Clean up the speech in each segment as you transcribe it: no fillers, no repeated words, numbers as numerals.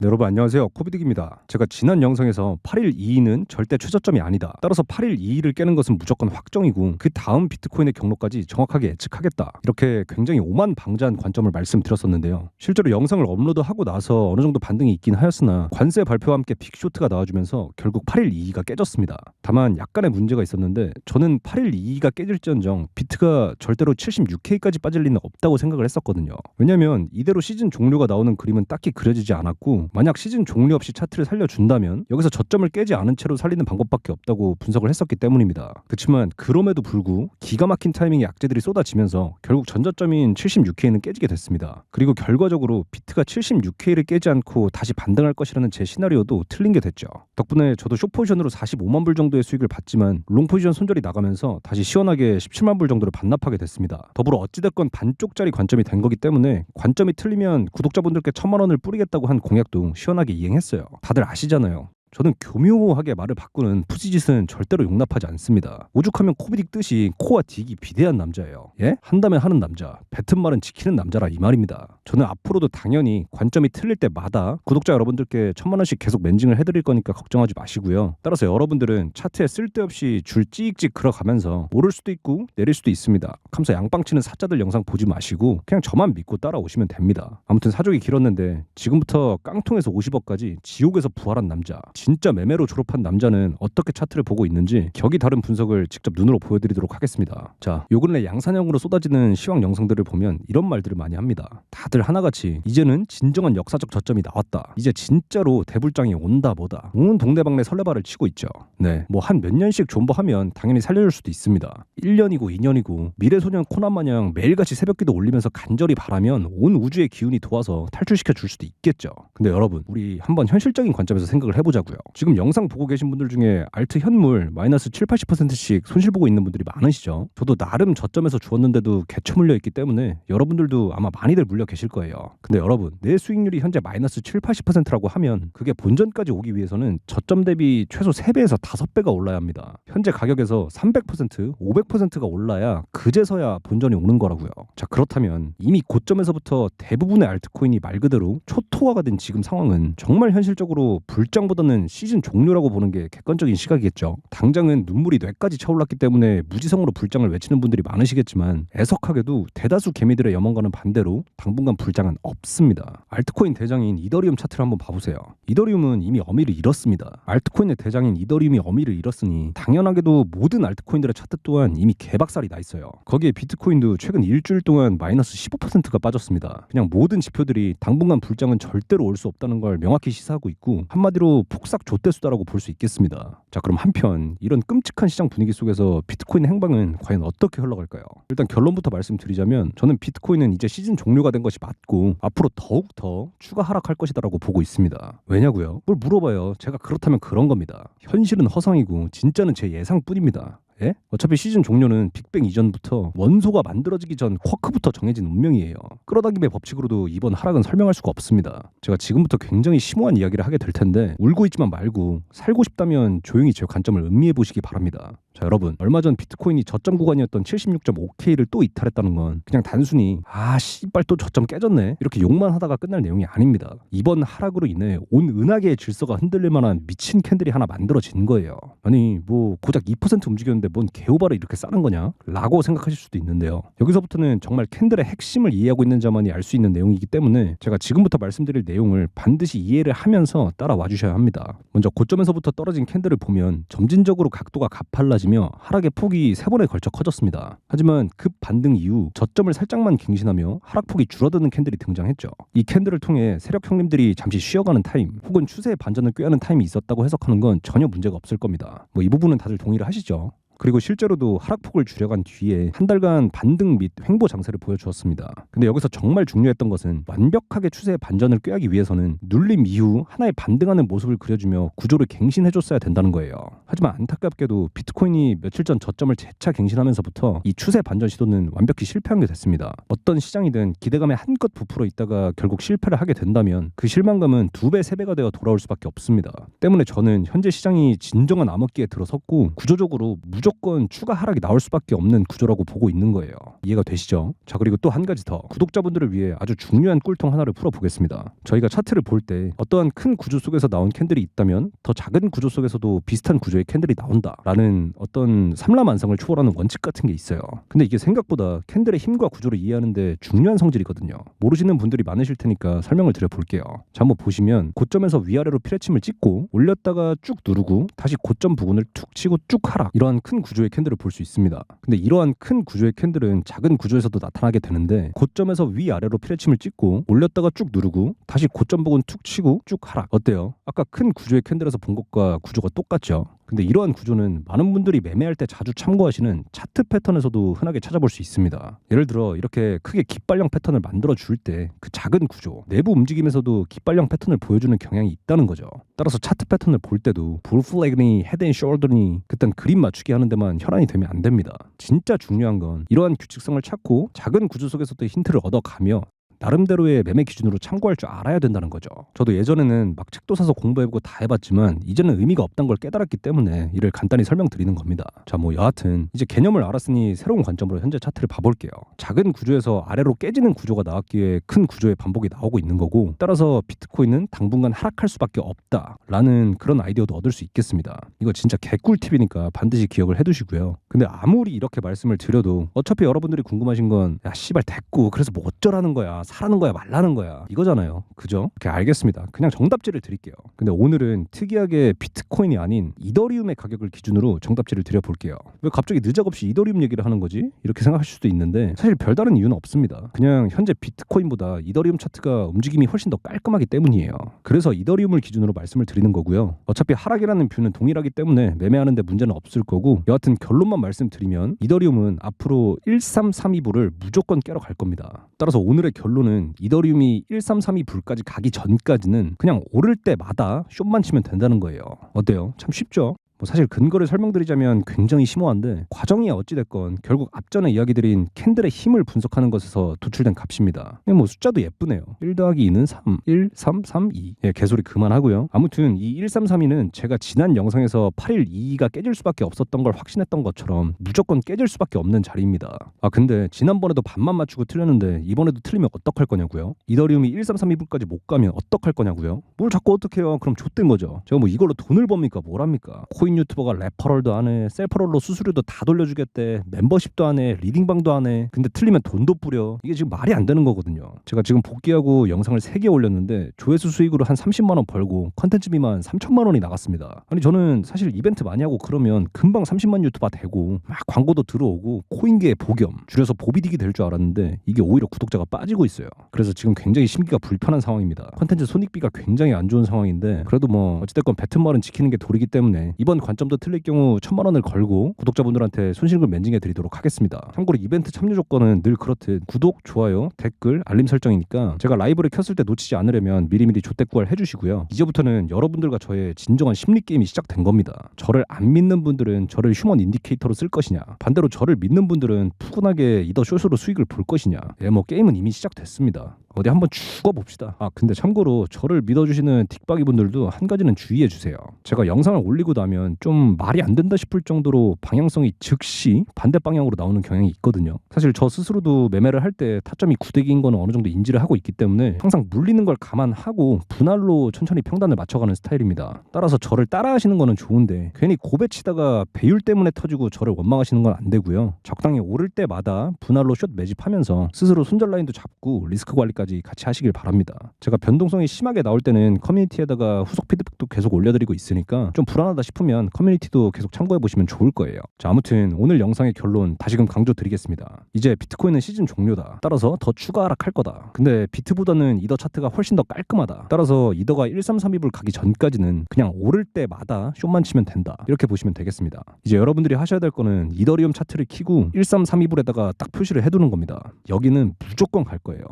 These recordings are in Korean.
네, 여러분 안녕하세요. 코비딕입니다. 제가 지난 영상에서 8일 2일은 절대 최저점이 아니다. 따라서 8일 2일을 깨는 것은 무조건 확정이고 그 다음 비트코인의 경로까지 정확하게 예측하겠다. 이렇게 굉장히 오만방자한 관점을 말씀드렸었는데요. 실제로 영상을 업로드하고 나서 어느 정도 반등이 있긴 하였으나 관세 발표와 함께 빅쇼트가 나와주면서 결국 8일 2일가 깨졌습니다. 다만 약간의 문제가 있었는데 저는 8일 2일가 깨질지언정 비트가 절대로 76K까지 빠질 리는 없다고 생각을 했었거든요. 왜냐면 이대로 시즌 종료가 나오는 그림은 딱히 그려지지 않았고 만약 시즌 종료 없이 차트를 살려준다면 여기서 저점을 깨지 않은 채로 살리는 방법밖에 없다고 분석을 했었기 때문입니다. 그렇지만 그럼에도 불구 기가 막힌 타이밍에 악재들이 쏟아지면서 결국 전저점인 76K는 깨지게 됐습니다. 그리고 결과적으로 비트가 76K를 깨지 않고 다시 반등할 것이라는 제 시나리오도 틀린 게 됐죠. 덕분에 저도 숏포지션으로 45만 불 정도의 수익을 봤지만 롱포지션 손절이 나가면서 다시 시원하게 17만 불 정도를 반납하게 됐습니다. 더불어 어찌됐건 반쪽짜리 관점이 된 거기 때문에 관점이 틀리면 구독자분들께 1000만 원을 뿌리겠다고 한 공약도 시원하게 이행했어요. 다들 아시잖아요. 저는 교묘하게 말을 바꾸는 푸지짓은 절대로 용납하지 않습니다. 오죽하면 코비딕 뜻이 코와 딕이 비대한 남자예요. 예? 한다면 하는 남자, 뱉은 말은 지키는 남자라 이 말입니다. 저는 앞으로도 당연히 관점이 틀릴 때마다 구독자 여러분들께 1000만 원씩 계속 멘징을 해드릴 거니까 걱정하지 마시고요. 따라서 여러분들은 차트에 쓸데없이 줄 찍찍 그어가면서 오를 수도 있고 내릴 수도 있습니다. 감사 양빵치는 사자들 영상 보지 마시고 그냥 저만 믿고 따라오시면 됩니다. 아무튼 사족이 길었는데 지금부터 깡통에서 50억까지 지옥에서 부활한 남자, 진짜 매매로 졸업한 남자는 어떻게 차트를 보고 있는지 격이 다른 분석을 직접 눈으로 보여드리도록 하겠습니다. 자, 요 근래 양산형으로 쏟아지는 시황 영상들을 보면 이런 말들을 많이 합니다. 다들 하나같이 이제는 진정한 역사적 저점이 나왔다. 이제 진짜로 대불장이 온다 뭐다. 온 동네방네 설레발을 치고 있죠. 네, 뭐 한 몇 년씩 존버하면 당연히 살려줄 수도 있습니다. 1년이고 2년이고 미래소년 코난 마냥 매일같이 새벽기도 올리면서 간절히 바라면 온 우주의 기운이 도와서 탈출시켜 줄 수도 있겠죠. 근데 여러분, 우리 한번 현실적인 관점에서 생각을 해보자고요. 지금 영상 보고 계신 분들 중에 알트 현물 마이너스 7, 80%씩 손실 보고 있는 분들이 많으시죠. 저도 나름 저점에서 주었는데도 개쳐 물려 있기 때문에 여러분들도 아마 많이들 물려 계실 거예요. 근데 여러분, 내 수익률이 현재 마이너스 7, 80%라고 하면 그게 본전까지 오기 위해서는 저점 대비 최소 3배에서 5배가 올라야 합니다. 현재 가격에서 300%, 500%가 올라야 그제서야 본전이 오는 거라고요. 자, 그렇다면 이미 고점에서부터 대부분의 알트코인이 말 그대로 초토화가 된 지금 상황은 정말 현실적으로 불장보다는 시즌 종료라고 보는 게 객관적인 시각이겠죠. 당장은 눈물이 뇌까지 차올랐기 때문에 무지성으로 불장을 외치는 분들이 많으시겠지만 애석하게도 대다수 개미들의 염원과는 반대로 당분간 불장은 없습니다. 알트코인 대장인 이더리움 차트를 한번 봐보세요. 이더리움은 이미 어미를 잃었습니다. 알트코인의 대장인 이더리움이 어미를 잃었으니 당연하게도 모든 알트코인들의 차트 또한 이미 개박살이 나 있어요. 거기에 비트코인도 최근 일주일 동안 마이너스 15%가 빠졌습니다. 그냥 모든 지표들이 당분간 불장은 절대로 올 수 없다는 걸 명확히 시사하고 있고 한마디로 폭삭 좆대수다라고 볼 수 있겠습니다. 자, 그럼 한편 이런 끔찍한 시장 분위기 속에서 비트코인 행방은 과연 어떻게 흘러갈까요? 일단 결론부터 말씀드리자면 저는 비트코인은 이제 시즌 종료가 된 것이 맞고 앞으로 더욱 더 추가 하락할 것이다라고 보고 있습니다. 왜냐고요? 뭘 물어봐요. 제가 그렇다면 그런 겁니다. 현실은 허상이고 진짜는 제 예상뿐입니다. 예? 어차피 시즌 종료는 빅뱅 이전부터 원소가 만들어지기 전 쿼크부터 정해진 운명이에요. 끌어당김의 법칙으로도 이번 하락은 설명할 수가 없습니다. 제가 지금부터 굉장히 심오한 이야기를 하게 될 텐데 울고 있지만 말고 살고 싶다면 조용히 제 관점을 음미해 보시기 바랍니다. 자, 여러분, 얼마 전 비트코인이 저점 구간이었던 76.5K를 또 이탈했다는 건 그냥 단순히 씨발 또 저점 깨졌네 이렇게 욕만 하다가 끝날 내용이 아닙니다. 이번 하락으로 인해 온 은하계의 질서가 흔들릴 만한 미친 캔들이 하나 만들어진 거예요. 아니 뭐 고작 2% 움직였는데 뭔 개오바를 이렇게 싸는 거냐? 라고 생각하실 수도 있는데요. 여기서부터는 정말 캔들의 핵심을 이해하고 있는 자만이 알 수 있는 내용이기 때문에 제가 지금부터 말씀드릴 내용을 반드시 이해를 하면서 따라와 주셔야 합니다. 먼저 고점에서부터 떨어진 캔들을 보면 점진적으로 각도가 가팔라지며 하락의 폭이 3번에 걸쳐 커졌습니다. 하지만 급 반등 이후 저점을 살짝만 갱신하며 하락폭이 줄어드는 캔들이 등장했죠. 이 캔들을 통해 세력 형님들이 잠시 쉬어가는 타임 혹은 추세의 반전을 꾀하는 타임이 있었다고 해석하는 건 전혀 문제가 없을 겁니다. 뭐 이 부분은 다들 동의를 하시죠? 그리고 실제로도 하락폭을 줄여간 뒤에 한 달간 반등 및 횡보 장세를 보여주었습니다. 근데 여기서 정말 중요했던 것은 완벽하게 추세의 반전을 꾀하기 위해서는 눌림 이후 하나의 반등하는 모습을 그려주며 구조를 갱신해줬어야 된다는 거예요. 하지만 안타깝게도 비트코인이 며칠 전 저점을 재차 갱신하면서부터 이 추세 반전 시도는 완벽히 실패한 게 됐습니다. 어떤 시장이든 기대감에 한껏 부풀어 있다가 결국 실패를 하게 된다면 그 실망감은 2배, 3배가 되어 돌아올 수밖에 없습니다. 때문에 저는 현재 시장이 진정한 암흑기에 들어섰고 구조적으로 무조건 무조건 추가 하락이 나올 수밖에 없는 구조라고 보고 있는 거예요. 이해가 되시죠? 자, 그리고 또 한 가지 더 구독자분들을 위해 아주 중요한 꿀통 하나를 풀어보겠습니다. 저희가 차트를 볼 때 어떠한 큰 구조 속에서 나온 캔들이 있다면 더 작은 구조 속에서도 비슷한 구조의 캔들이 나온다라는 어떤 삼라만상을 초월하는 원칙 같은 게 있어요. 근데 이게 생각보다 캔들의 힘과 구조를 이해하는데 중요한 성질이거든요. 모르시는 분들이 많으실 테니까 설명을 드려볼게요. 자, 한번 보시면 고점에서 위아래로 피레침을 찍고 올렸다가 쭉 누르고 다시 고점 부근을 툭 치고 쭉 하락, 이러한 큰 구조의 캔들을 볼 수 있습니다. 근데 이러한 큰 구조의 캔들은 작은 구조에서도 나타나게 되는데 고점에서 위아래로 피레침을 찍고 올렸다가 쭉 누르고 다시 고점 부근 툭 치고 쭉 하락. 어때요? 아까 큰 구조의 캔들에서 본 것과 구조가 똑같죠? 근데 이러한 구조는 많은 분들이 매매할 때 자주 참고하시는 차트 패턴에서도 흔하게 찾아볼 수 있습니다. 예를 들어 이렇게 크게 깃발령 패턴을 만들어 줄 때 그 작은 구조, 내부 움직임에서도 깃발령 패턴을 보여주는 경향이 있다는 거죠. 따라서 차트 패턴을 볼 때도 볼플래그니 헤드앤숄더니 그딴 그림 맞추기 하는 데만 혈안이 되면 안 됩니다. 진짜 중요한 건 이러한 규칙성을 찾고 작은 구조 속에서도 힌트를 얻어가며 나름대로의 매매 기준으로 참고할 줄 알아야 된다는 거죠. 저도 예전에는 막 책도 사서 공부해보고 다 해봤지만 이제는 의미가 없다는 걸 깨달았기 때문에 이를 간단히 설명드리는 겁니다. 자, 뭐 여하튼 이제 개념을 알았으니 새로운 관점으로 현재 차트를 봐볼게요. 작은 구조에서 아래로 깨지는 구조가 나왔기에 큰 구조의 반복이 나오고 있는 거고, 따라서 비트코인은 당분간 하락할 수밖에 없다라는 그런 아이디어도 얻을 수 있겠습니다. 이거 진짜 개꿀팁이니까 반드시 기억을 해두시고요. 근데 아무리 이렇게 말씀을 드려도 어차피 여러분들이 궁금하신 건 야 씨발 됐고 그래서 뭐 어쩌라는 거야, 사라는 거야 말라는 거야 이거잖아요. 그죠? 오케이, 알겠습니다. 그냥 정답지를 드릴게요. 근데 오늘은 특이하게 비트코인이 아닌 이더리움의 가격을 기준으로 정답지를 드려볼게요. 왜 갑자기 느작없이 이더리움 얘기를 하는 거지? 이렇게 생각하실 수도 있는데 사실 별다른 이유는 없습니다. 그냥 현재 비트코인보다 이더리움 차트가 움직임이 훨씬 더 깔끔하기 때문이에요. 그래서 이더리움을 기준으로 말씀을 드리는 거고요. 어차피 하락이라는 뷰는 동일하기 때문에 매매하는데 문제는 없을 거고, 여하튼 결론만 말씀드리면 이더리움은 앞으로 1332불을 무조건 깨러 갈 겁니다. 따라서 오늘의 결론은 이더리움이 1332불까지 가기 전까지는 그냥 오를 때마다 숏만 치면 된다는 거예요. 어때요? 참 쉽죠? 뭐 사실 근거를 설명드리자면 굉장히 심오한데 과정이 어찌됐건 결국 앞전에 이야기드린 캔들의 힘을 분석하는 것에서 도출된 값입니다. 뭐 숫자도 예쁘네요. 1 더하기 2는 3, 1, 3, 3, 2. 예, 개소리 그만하고요. 아무튼 이 1332는 제가 지난 영상에서 8일 2가 깨질 수밖에 없었던 걸 확신했던 것처럼 무조건 깨질 수밖에 없는 자리입니다. 아, 근데 지난번에도 반만 맞추고 틀렸는데 이번에도 틀리면 어떡할 거냐고요? 이더리움이 1332불까지 못 가면 어떡할 거냐고요? 뭘 자꾸 어떡해요? 그럼 좆된 거죠. 제가 뭐 이걸로 돈을 법니까? 뭘 합니까? 코인 유튜버가 레퍼럴도 안 해, 셀퍼럴로 수수료도 다 돌려주겠대, 멤버십도 안 해, 리딩방도 안 해. 근데 틀리면 돈도 뿌려. 이게 지금 말이 안 되는 거거든요. 제가 지금 복귀하고 영상을 3개 올렸는데 조회수 수익으로 한 30만 원 벌고 컨텐츠 비만 3천만 원이 나갔습니다. 아니 저는 사실 이벤트 많이 하고 그러면 금방 30만 유튜버 되고 막 광고도 들어오고 코인계의 복염, 줄여서 보비딕이 될 줄 알았는데 이게 오히려 구독자가 빠지고 있어요. 그래서 지금 굉장히 심기가 불편한 상황입니다. 컨텐츠 손익비가 굉장히 안 좋은 상황인데 그래도 뭐 어찌됐건 뱉은 말은 지키는 게 도리기 때문에 이번 관점도 틀릴 경우 1,000만 원을 걸고 구독자분들한테 손실금 면징해 드리도록 하겠습니다. 참고로 이벤트 참여 조건은 늘 그렇듯 구독, 좋아요, 댓글, 알림 설정이니까 제가 라이브를 켰을 때 놓치지 않으려면 미리미리 조댓구알 해주시고요. 이제부터는 여러분들과 저의 진정한 심리 게임이 시작된 겁니다. 저를 안 믿는 분들은 저를 휴먼 인디케이터로 쓸 것이냐, 반대로 저를 믿는 분들은 푸근하게 이더 숏으로 수익을 볼 것이냐. 예, 뭐 게임은 이미 시작됐습니다. 어디 한번 죽어봅시다. 아, 근데 참고로 저를 믿어주시는 딕박이 분들도 한 가지는 주의해주세요. 제가 영상을 올리고 나면 좀 말이 안 된다 싶을 정도로 방향성이 즉시 반대 방향으로 나오는 경향이 있거든요. 사실 저 스스로도 매매를 할 때 타점이 구대기인 거는 어느 정도 인지를 하고 있기 때문에 항상 물리는 걸 감안하고 분할로 천천히 평단을 맞춰가는 스타일입니다. 따라서 저를 따라하시는 거는 좋은데 괜히 고배치다가 배율 때문에 터지고 저를 원망하시는 건 안 되고요. 적당히 오를 때마다 분할로 숏 매집하면서 스스로 손절 라인도 잡고 리스크 관리까지 같이 하시길 바랍니다. 제가 변동성이 심하게 나올 때는 커뮤니티에다가 후속 피드백도 계속 올려드리고 있으니까 좀 불안하다 싶으면 커뮤니티도 계속 참고해보시면 좋을 거예요. 자, 아무튼 오늘 영상의 결론 다시금 강조드리겠습니다. 이제 비트코인은 시즌 종료다. 따라서 더 추가 하락할 거다. 근데 비트보다는 이더 차트가 훨씬 더 깔끔하다. 따라서 이더가 1332불 가기 전까지는 그냥 오를 때마다 숏만 치면 된다. 이렇게 보시면 되겠습니다. 이제 여러분들이 하셔야 될 거는 이더리움 차트를 키고 1332불에다가 딱 표시를 해두는 겁니다. 여기는 무조건 갈 거예요.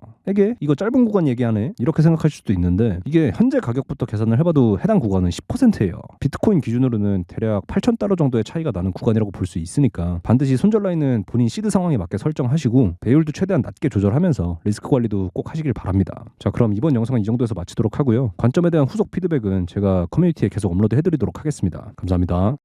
이거 짧은 구간 얘기하네? 이렇게 생각하실 수도 있는데 이게 현재 가격부터 계산을 해봐도 해당 구간은 10%예요. 비트코인 기준으로는 대략 8,000달러 정도의 차이가 나는 구간이라고 볼 수 있으니까 반드시 손절 라인은 본인 시드 상황에 맞게 설정하시고 배율도 최대한 낮게 조절하면서 리스크 관리도 꼭 하시길 바랍니다. 자, 그럼 이번 영상은 이 정도에서 마치도록 하고요. 관점에 대한 후속 피드백은 제가 커뮤니티에 계속 업로드 해드리도록 하겠습니다. 감사합니다.